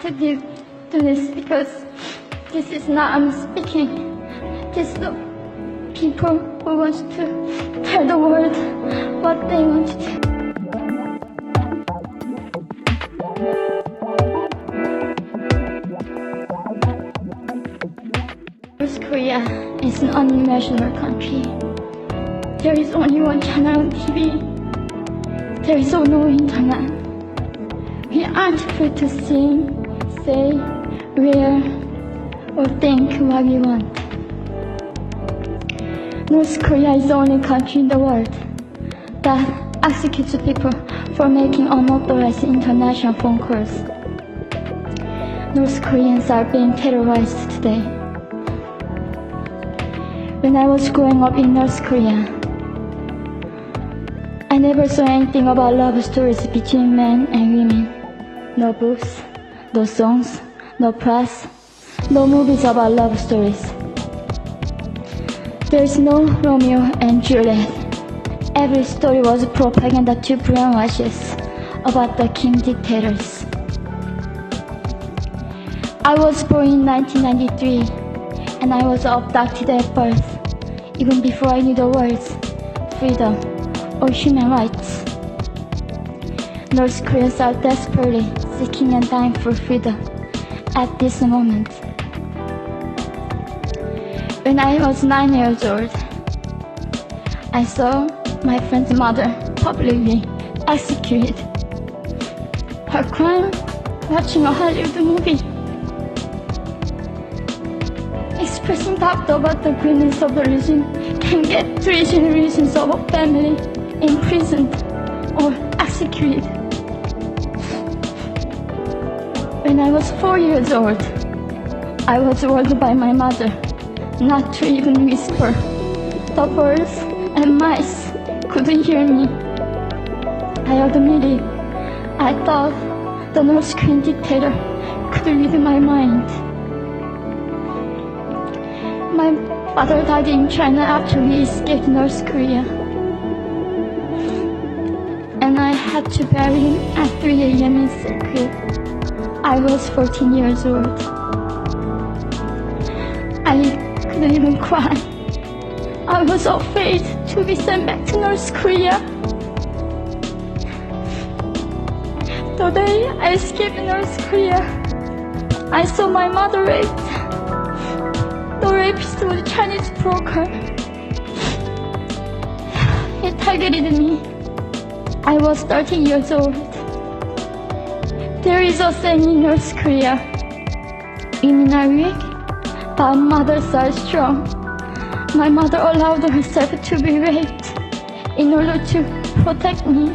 to do this because this is not I'm speaking. This is the people who want to tell the world what they want to do. North Korea is an unimaginable country. There is only one channel on TV. There is no internet. We aren't free to sing, say, wear, or think what we want. North Korea is the only country in the world that executes people for making unauthorized international phone calls. North Koreans are being terrorized today. When I was growing up in North Korea, I never saw anything about love stories between men and women. No books, no songs, no press, no movies about love stories. There's no Romeo and Juliet. Every story was propaganda to brainwash us about the king dictators. I was born in 1993 and I was abducted at birth, even before I knew the words freedom or human rights. North Koreans are desperately seeking and dying for freedom at this moment. When I was 9 years old, I saw my friend's mother publicly executed. Her crime? Watching a Hollywood movie. Expressing doubt about the goodness of the regime can get 3 generations of a family imprisoned or executed. When I was 4 years old, I was warned by my mother not to even whisper. The birds and mice couldn't hear me. I admitted I thought the North Korean dictator could read my mind. My father died in China after we escaped North Korea, and I had to bury him at 3 a.m. in secret. I was 14 years old. I couldn't even cry. I was afraid to be sent back to North Korea. The day I escaped North Korea, I saw my mother raped. The rapist was a Chinese broker. He targeted me. I was 13 years old. There is a saying in North Korea, women are weak, but mothers are strong. My mother allowed herself to be raped in order to protect me.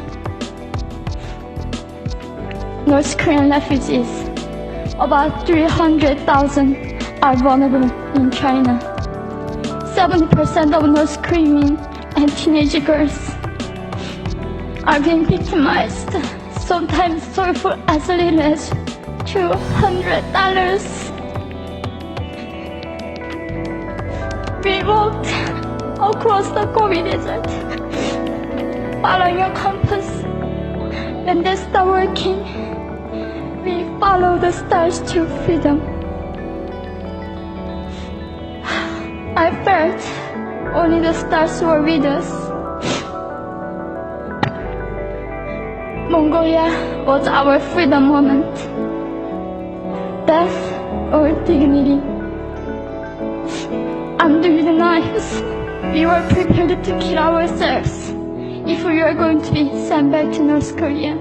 North Korean refugees, about 300,000, are vulnerable in China. 70% of North Korean women and teenage girls are being victimized, sometimes sold for as little as $200. We walked across the Gobi Desert, following a compass. When they stopped working, we followed the stars to freedom. I felt only the stars were with us. Mongolia was our freedom moment. Death or dignity. Under the knives, we were prepared to kill ourselves if we were going to be sent back to North Korea.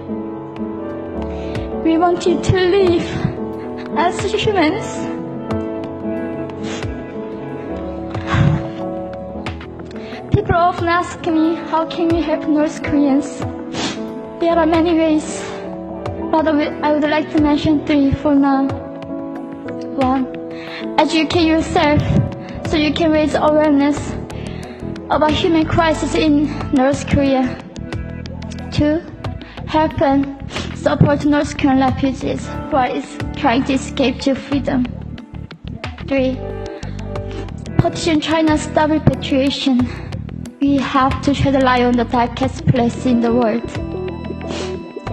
We wanted to live as humans. People often ask me, how can we help North Koreans? There are many ways, but I would like to mention 3 for now. 1. Educate yourself so you can raise awareness about human crisis in North Korea. 2. Help and support North Korean refugees who are trying to escape to freedom. 3. Petition China stop repatriation. We have to shed light on the darkest place in the world.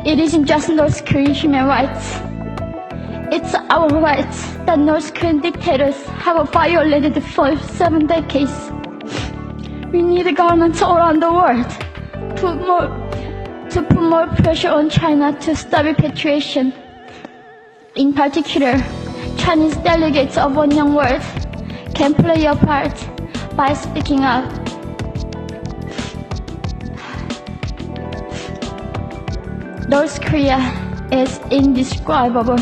It isn't just North Korean human rights. It's our right that North Korean dictators have violated for 7 decades. We need governments all around the world to put more pressure on China to stop repatriation. In particular, Chinese delegates of One Young World can play a part by speaking out. North Korea is indescribable.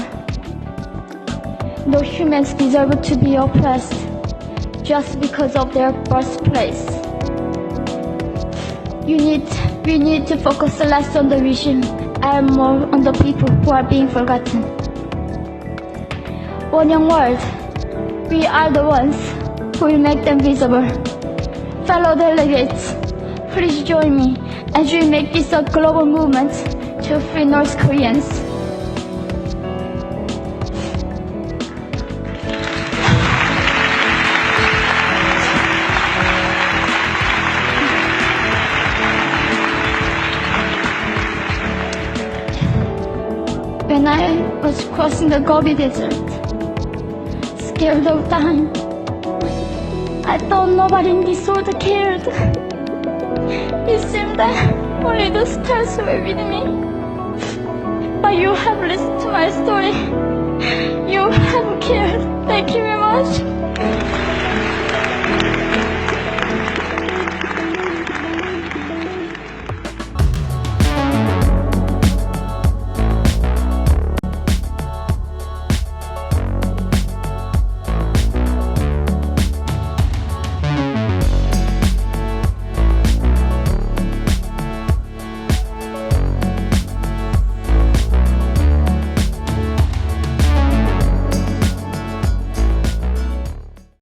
No humans deserve to be oppressed just because of their birthplace. We need to focus less on the regime and more on the people who are being forgotten. One Young World, we are the ones who will make them visible. Fellow delegates, please join me as we make this a global movement to free North Koreans. When I was crossing the Gobi Desert, scared of dying, I thought nobody in this world cared. It seemed that only the stars were with me. But you have listened to my story. You have cared. Thank you very much.